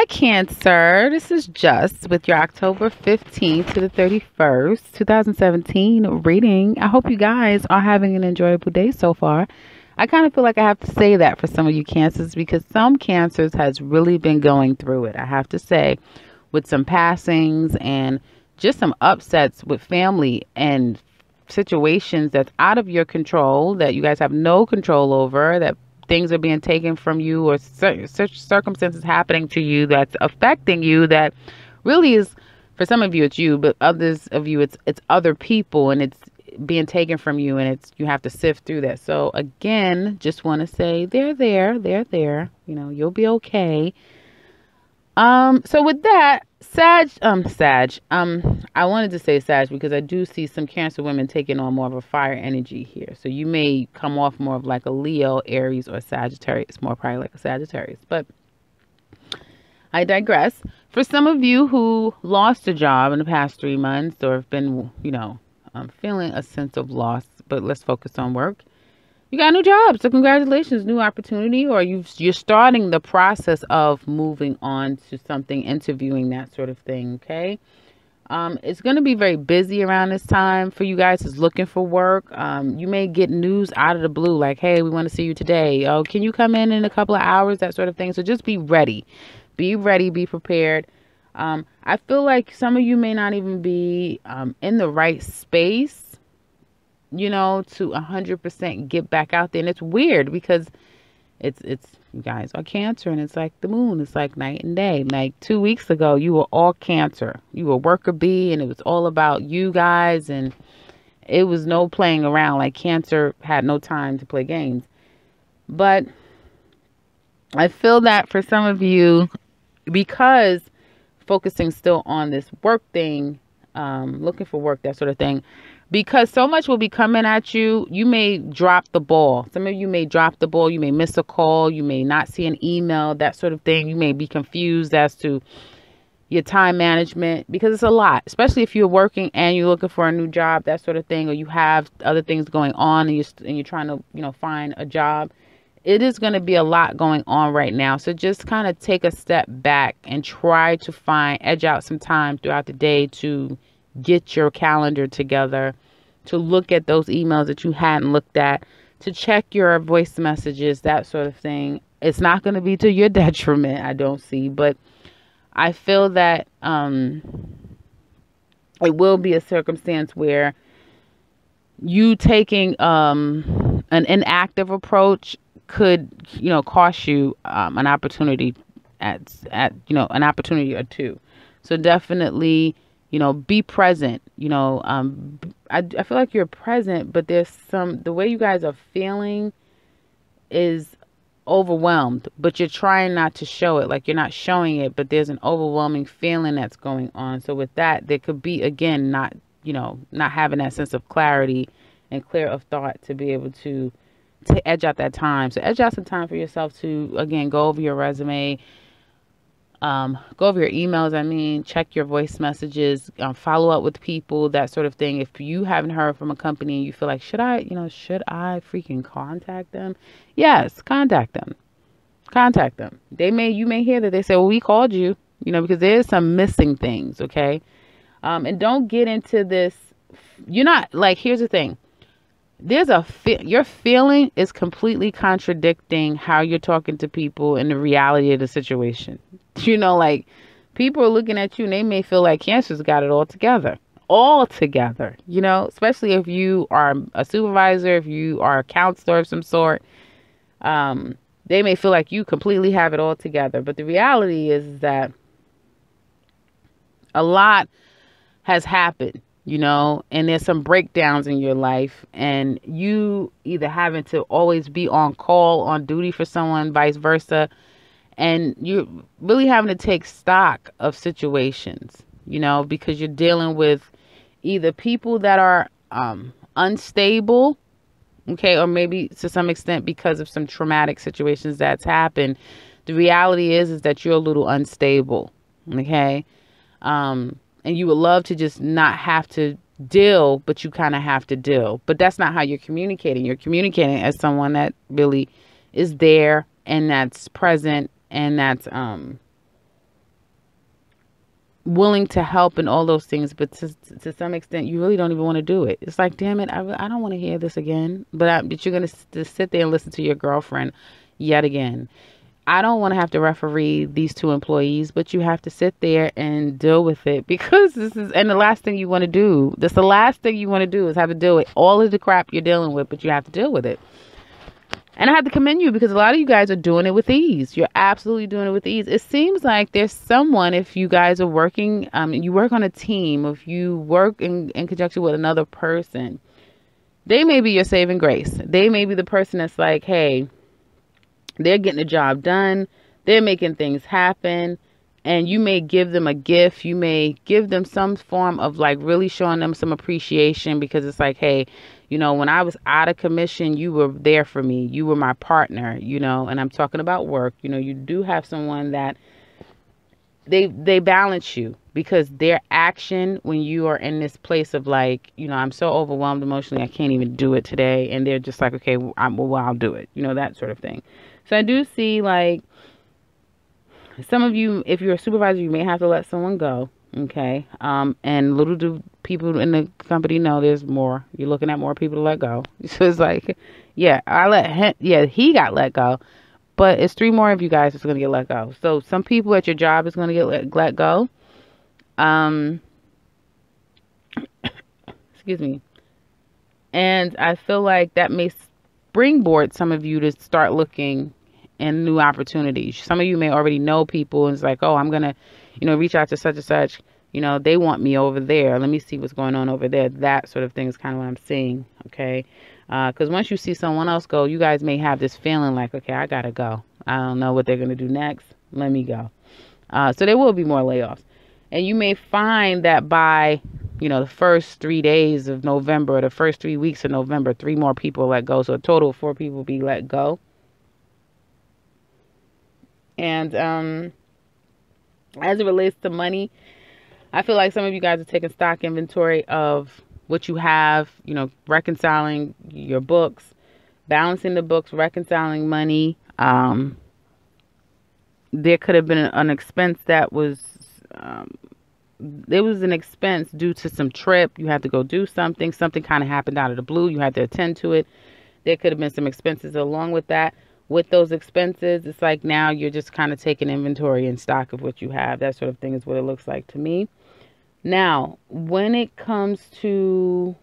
Hi, Cancer. This is Just with your October 15th to the 31st, 2017 reading. I hope you guys are having an enjoyable day so far. I kind of feel like I have to say that for some of you Cancers because some Cancers has really been going through it. I have to say, with some passings and just some upsets with family and situations that's out of your control, that you guys have no control over, that things are being taken from you, or such circumstances happening to you that's affecting you, that really is, for some of you it's you, but others of you it's other people, and it's being taken from you, and it's, you have to sift through that. So again, just want to say they're there, you'll be okay. So with that, I wanted to say Sag because I do see some Cancer women taking on more of a fire energy here. So you may come off more of like a Leo, Aries, or Sagittarius, more probably like a Sagittarius. But I digress. For some of you who lost a job in the past 3 months or have been, feeling a sense of loss, but let's focus on work. You got a new job, so congratulations, new opportunity, or you're starting the process of moving on to something, interviewing, that sort of thing, okay? It's going to be very busy around this time for you guys who's looking for work. You may get news out of the blue, like, hey, we want to see you today. Oh, can you come in a couple of hours, that sort of thing. So just be ready. Be ready, be prepared. I feel like some of you may not even be in the right space, to 100% get back out there. And it's weird because it's you guys are Cancer, and it's like the moon. It's like night and day. Like 2 weeks ago, you were all Cancer. You were worker bee, and it was all about you guys, and it was no playing around. Like Cancer had no time to play games. But I feel that for some of you, because focusing still on this work thing, looking for work, that sort of thing, because so much will be coming at you, you may drop the ball. Some of you may drop the ball. You may miss a call. You may not see an email, that sort of thing. You may be confused as to your time management because it's a lot, especially if you're working and you're looking for a new job, that sort of thing, or you have other things going on and you're trying to, find a job. It is going to be a lot going on right now. So just kind of take a step back and try to edge out some time throughout the day to get your calendar together, to look at those emails that you hadn't looked at, to check your voice messages, that sort of thing. It's not going to be to your detriment, I don't see, but I feel that it will be a circumstance where you taking an inactive approach could, cost you an opportunity at an opportunity or two. So definitely, be present. I feel like you're present, but there's the way you guys are feeling is overwhelmed, but you're trying not to show it. Like you're not showing it, but there's an overwhelming feeling that's going on. So with that, there could be, again, not having that sense of clarity and clear of thought to be able to edge out that time. So edge out some time for yourself to, again, go over your resume, go over your emails. Check your voice messages, follow up with people, that sort of thing. If you haven't heard from a company and you feel like, should I freaking contact them? Yes, contact them. You may hear that they say, well, we called you, because there's some missing things. Okay. And don't get into this. You're not like, here's the thing. Your feeling is completely contradicting how you're talking to people and the reality of the situation. Like people are looking at you and they may feel like Cancer's got it all together, especially if you are a supervisor, if you are a counselor of some sort. They may feel like you completely have it all together. But the reality is that a lot has happened. And there's some breakdowns in your life, and you either having to always be on call, on duty for someone, vice versa. And you're really having to take stock of situations, because you're dealing with either people that are unstable, okay, or maybe to some extent because of some traumatic situations that's happened. The reality is that you're a little unstable, okay? And you would love to just not have to deal, but you kind of have to deal. But that's not how you're communicating. You're communicating as someone that really is there and that's present and that's willing to help and all those things, but to some extent, you really don't even want to do it. It's like, damn it, I don't want to hear this again. But you're gonna just sit there and listen to your girlfriend yet again. I don't want to have to referee these two employees, but you have to sit there and deal with it because this is, and the last thing you want to do, that's the last thing you want to do is have to deal with all of the crap you're dealing with, but you have to deal with it. And I have to commend you because a lot of you guys are doing it with ease. You're absolutely doing it with ease. It seems like there's someone, if you guys are working, you work on a team, if you work in conjunction with another person, they may be your saving grace. They may be the person that's like, hey, they're getting the job done. They're making things happen. And you may give them a gift. You may give them some form of like really showing them some appreciation because it's like, hey, you know, when I was out of commission, you were there for me. You were my partner, you know, and I'm talking about work. You know, you do have someone that they balance you because their action when you are in this place of like, you know, I'm so overwhelmed emotionally, I can't even do it today. And they're just like, okay, I'll do it. You know, that sort of thing. So I do see like some of you, if you're a supervisor, you may have to let someone go. Okay. And little do people in the company know there's more. You're looking at more people to let go. So it's like, yeah, he got let go. But it's 3 more of you guys that's going to get let go. So some people at your job is going to get let go. Excuse me. And I feel like that may springboard some of you to start looking in new opportunities. Some of you may already know people and it's like, oh, I'm going to, you know, reach out to such and such. You know, they want me over there. Let me see what's going on over there. That sort of thing is kind of what I'm seeing. Okay. Because once you see someone else go, you guys may have this feeling like, okay, I got to go. I don't know what they're going to do next. Let me go. So there will be more layoffs. And you may find that by, you know, the first 3 days of November, or the first 3 weeks of November, 3 more people let go. So a total of 4 people will be let go. And as it relates to money, I feel like some of you guys are taking stock inventory of what you have, you know, reconciling your books, balancing the books, reconciling money. There could have been an expense that was, there was an expense due to some trip. You had to go do something. Something kind of happened out of the blue. You had to attend to it. There could have been some expenses along with that. With those expenses, it's like now you're just kind of taking inventory and stock of what you have. That sort of thing is what it looks like to me. Now, when it comes to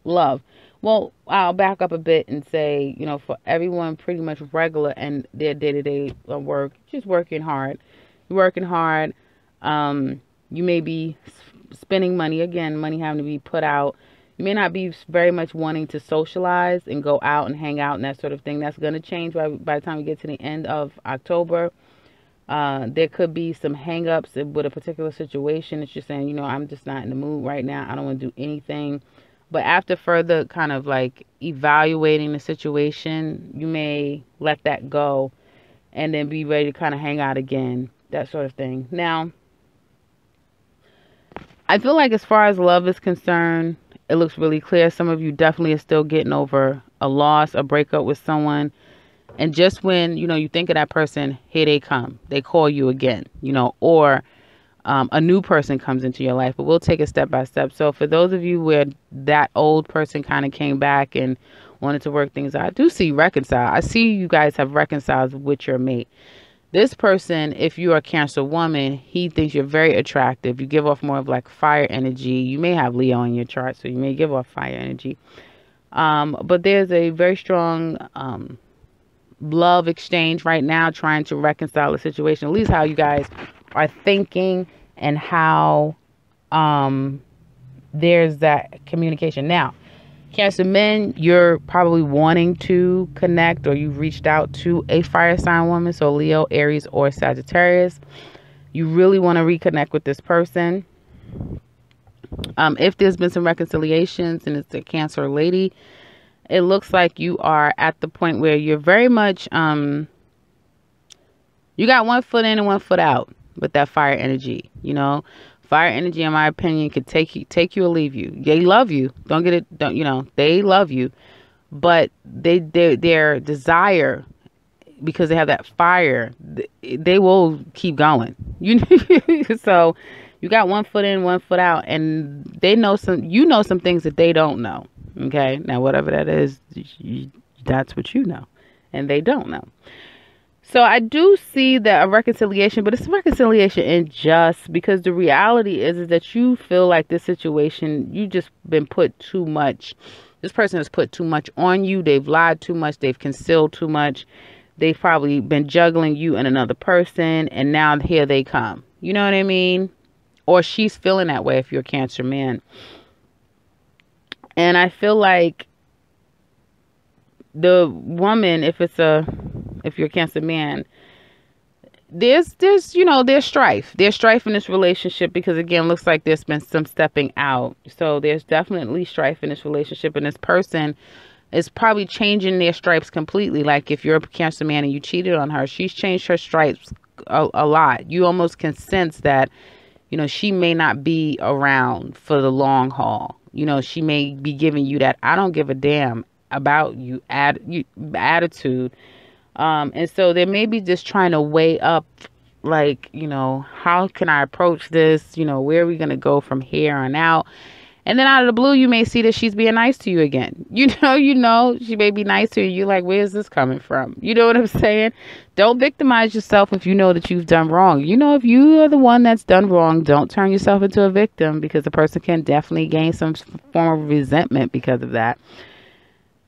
love, well, I'll back up a bit and say, you know, for everyone pretty much regular and their day-to-day work, just working hard. You're working hard. You may be spending money. Again, money having to be put out. You may not be very much wanting to socialize and go out and hang out and that sort of thing. That's going to change by the time we get to the end of October. There could be some hang-ups with a particular situation. It's just saying, you know, I'm just not in the mood right now. I don't want to do anything. But after further kind of like evaluating the situation, you may let that go and then be ready to kind of hang out again, that sort of thing. Now, I feel like as far as love is concerned, it looks really clear. Some of you definitely are still getting over a loss, a breakup with someone. And just when, you know, you think of that person, here they come. They call you again, you know, or a new person comes into your life. But we'll take it step by step. So for those of you where that old person kind of came back and wanted to work things out, I do see reconcile. I see you guys have reconciled with your mate. This person, if you're a Cancer woman, he thinks you're very attractive. You give off more of like fire energy. You may have Leo in your chart, so you may give off fire energy. But there's a very strong love exchange right now, trying to reconcile the situation, at least how you guys are thinking and how there's that communication. Now, Cancer men, you're probably wanting to connect, or you've reached out to a fire sign woman, so Leo, Aries, or Sagittarius. You really want to reconnect with this person. If there's been some reconciliations and it's a Cancer lady, it looks like you are at the point where you're very much, you got one foot in and one foot out with that fire energy, you know. Fire energy, in my opinion, could take you or leave you. They love you. You know, they love you. But their desire because they have that fire, they will keep going. So you got one foot in, one foot out, and they know some things that they don't know. Okay, now whatever that is, that's what you know, and they don't know. So I do see that a reconciliation, but it's a reconciliation in just because the reality is that you feel like this situation, you just been put too much. This person has put too much on you. They've lied too much. They've concealed too much. They've probably been juggling you and another person, and now here they come. You know what I mean? Or she's feeling that way if you're a Cancer man. And I feel like the woman, if you're a Cancer man, there's strife. There's strife in this relationship because, again, looks like there's been some stepping out. So there's definitely strife in this relationship, and this person is probably changing their stripes completely. Like if you're a Cancer man and you cheated on her, she's changed her stripes a lot. You almost can sense that, she may not be around for the long haul. She may be giving you that I don't give a damn about you attitude. And so they may be just trying to weigh up, like, how can I approach this? Where are we going to go from here on out? And then out of the blue, you may see that she's being nice to you again. She may be nice to you. You're like, where's this coming from? You know what I'm saying? Don't victimize yourself if you know that you've done wrong. If you are the one that's done wrong, don't turn yourself into a victim, because the person can definitely gain some form of resentment because of that.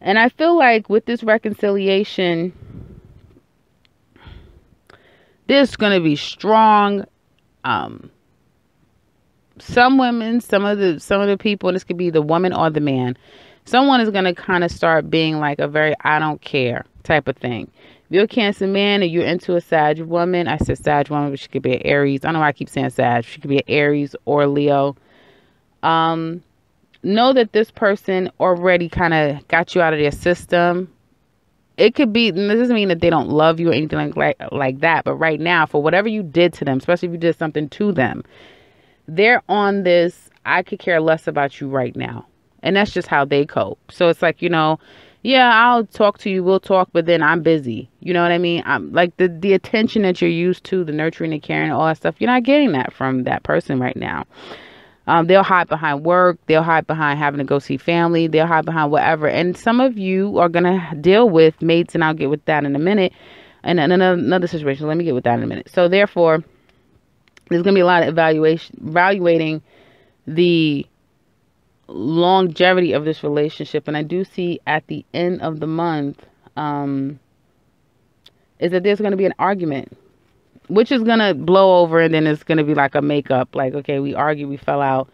And I feel like with this reconciliation, there's going to be strong, some women, some of the people, and this could be the woman or the man, someone is going to kind of start being like a very I don't care type of thing. If you're a Cancer man and you're into a Sag woman, I said Sag woman, but she could be an Aries. I don't know why I keep saying Sag. She could be an Aries or Leo. Know that this person already kind of got you out of their system. It could be, this doesn't mean that they don't love you or anything like that, but right now, for whatever you did to them, especially if you did something to them, they're on this, I could care less about you right now. And that's just how they cope. So it's like, yeah, I'll talk to you, we'll talk, but then I'm busy. You know what I mean? I'm like the attention that you're used to, the nurturing, the caring, all that stuff, you're not getting that from that person right now. They'll hide behind work. They'll hide behind having to go see family. They'll hide behind whatever. And some of you are going to deal with mates, and I'll get with that in a minute. And another situation. Let me get with that in a minute. So therefore, there's going to be a lot of evaluating the longevity of this relationship. And I do see at the end of the month is that there's going to be an argument, which is going to blow over, and then it's going to be like a makeup. Like, okay, we argued, we fell out,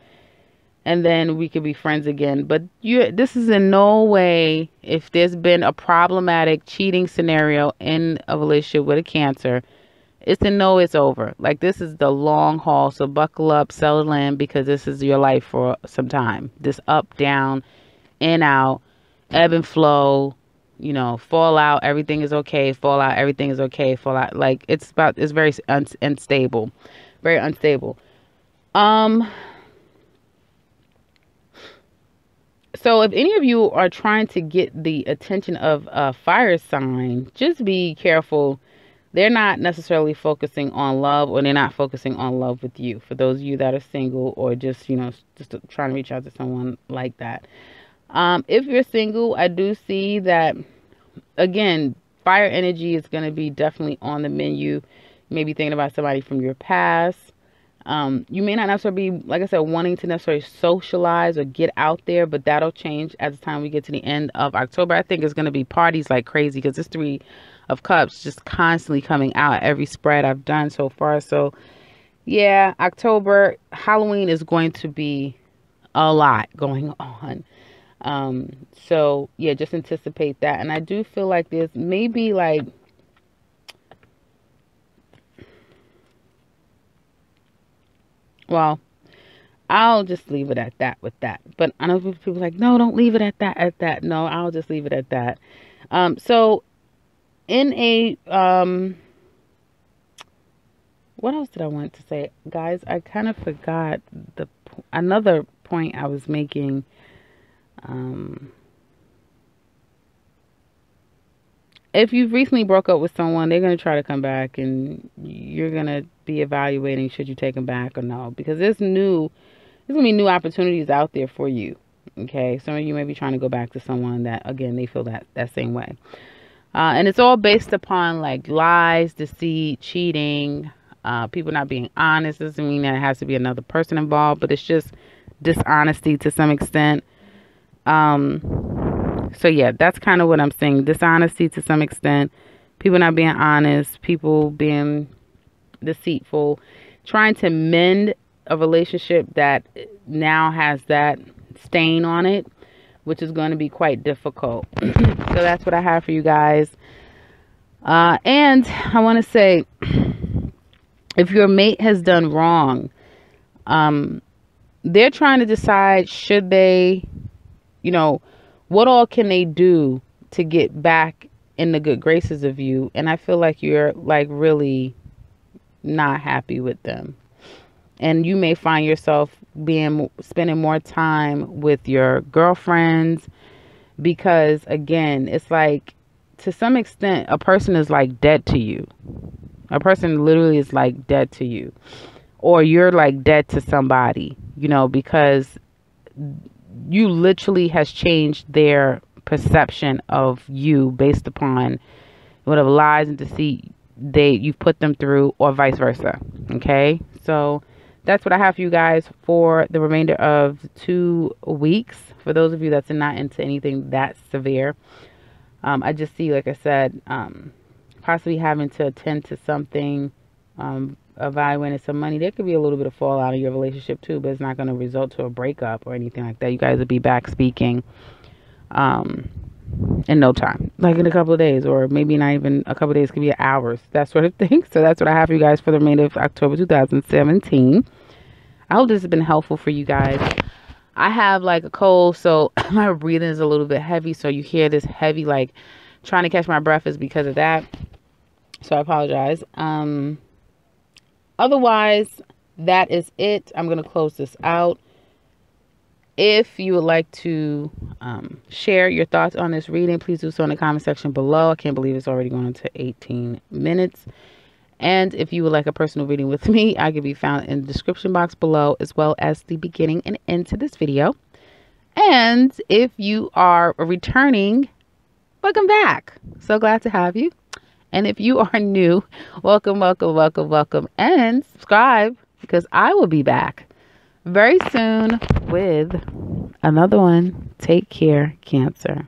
and then we could be friends again. But this is in no way, if there's been a problematic cheating scenario in a relationship with a Cancer, it's to know it's over. Like, this is the long haul. So buckle up, settle in, because this is your life for some time. This up, down, in, out, ebb and flow, fall out, everything is okay, fall out, everything is okay, fall out. Like, it's very unstable, very unstable. So if any of you are trying to get the attention of a fire sign, just be careful. They're not necessarily focusing on love, or they're not focusing on love with you. For those of you that are single, or just trying to reach out to someone like that. If you're single, I do see that, again, fire energy is going to be definitely on the menu. You may be thinking about somebody from your past. You may not necessarily be, like I said, wanting to necessarily socialize or get out there, but that'll change as the time we get to the end of October. I think it's going to be parties like crazy, because this 3 of Cups just constantly coming out every spread I've done so far. So yeah, October, Halloween is going to be a lot going on. So yeah, just anticipate that. And I do feel like there's maybe like, well, I'll just leave it at that with that. But I know people are like, no, don't leave it at that. No, I'll just leave it at that. So in a, what else did I want to say? Guys, I kind of forgot another point I was making. if you've recently broke up with someone, they're going to try to come back, and you're going to be evaluating should you take them back or no, because there's going to be new opportunities out there for you. Okay, some of you may be trying to go back to someone that, again, they feel that same way. And it's all based upon like lies, deceit, cheating, people not being honest. Doesn't mean that it has to be another person involved, but it's just dishonesty to some extent. So yeah, that's kind of what I'm saying. Dishonesty to some extent. People not being honest. People being deceitful. Trying to mend a relationship that now has that stain on it, which is going to be quite difficult. So that's what I have for you guys. And I want to say, if your mate has done wrong, they're trying to decide, should they, what all can they do to get back in the good graces of you? And I feel like you're like really not happy with them. And you may find yourself spending more time with your girlfriends, because again, it's like, to some extent, a person is like dead to you. A person literally is like dead to you, or you're like dead to somebody, because you literally has changed their perception of you based upon whatever lies and deceit you've put them through, or vice versa. Okay, so that's what I have for you guys for the remainder of 2 weeks. For those of you that's not into anything that severe, I just see, like I said, possibly having to attend to something, evaluating some money. There could be a little bit of fallout in your relationship too, but it's not going to result to a breakup or anything like that. You guys will be back speaking in no time, like in a couple of days, or maybe not even a couple of days, could be hours, that sort of thing. So that's what I have for you guys for the remainder of October 2017. I hope this has been helpful for you guys. I have like a cold, so my breathing is a little bit heavy. So you hear this heavy, like trying to catch my breath, is because of that. So I apologize. Otherwise, that is it. I'm going to close this out. If you would like to share your thoughts on this reading, please do so in the comment section below. I can't believe it's already going on to 18 minutes. And if you would like a personal reading with me, I can be found in the description box below, as well as the beginning and end to this video. And if you are returning, welcome back. So glad to have you. And if you are new, welcome, welcome, welcome, welcome. And subscribe, because I will be back very soon with another one. Take care, Cancer.